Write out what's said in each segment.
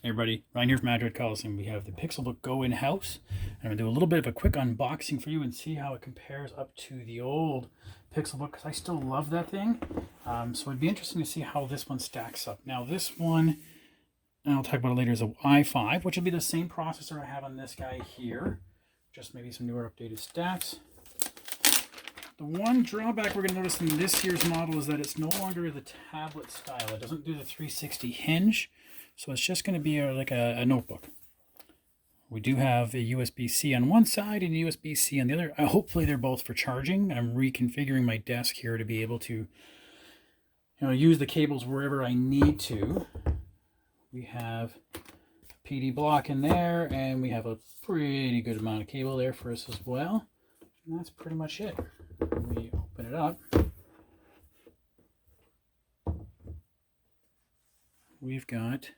Hey everybody, Ryan here from Android Coliseum. We have the Pixelbook Go in-house. I'm going to do a little bit of a quick unboxing for you and see how it compares up to the old Pixelbook, because I still love that thing. So it'd be interesting to see how this one stacks up. Now this one, and I'll talk about it later, is a i5, which will be the same processor I have on this guy here. Just maybe some newer updated stats. The one drawback we're going to notice in this year's model is that it's no longer the tablet style. It doesn't do the 360 hinge. So it's just going to be like a notebook. We do have a USB-C on one side and a USB-C on the other. Hopefully they're both for charging. I'm reconfiguring my desk here to be able to use the cables wherever I need to. We have a PD block in there, and we have a pretty good amount of cable there for us as well. And that's pretty much it. We open it up. We've got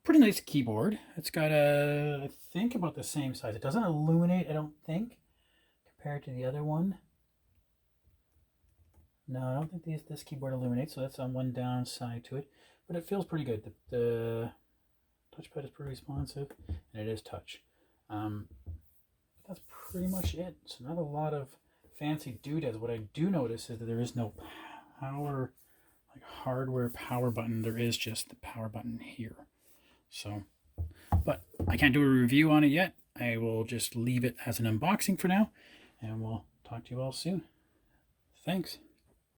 pretty nice keyboard. It's got I think about the same size. It doesn't illuminate, I don't think, compared to the other one. No, I don't think this keyboard illuminates, so that's on one downside to it. But it feels pretty good. The touchpad is pretty responsive, and it is touch. That's pretty much it. So not a lot of fancy doodads. What I do notice is that there is no power, like hardware power button. There is just the power button here. So, but I can't do a review on it yet. I will just leave it as an unboxing for now, and we'll talk to you all soon. Thanks.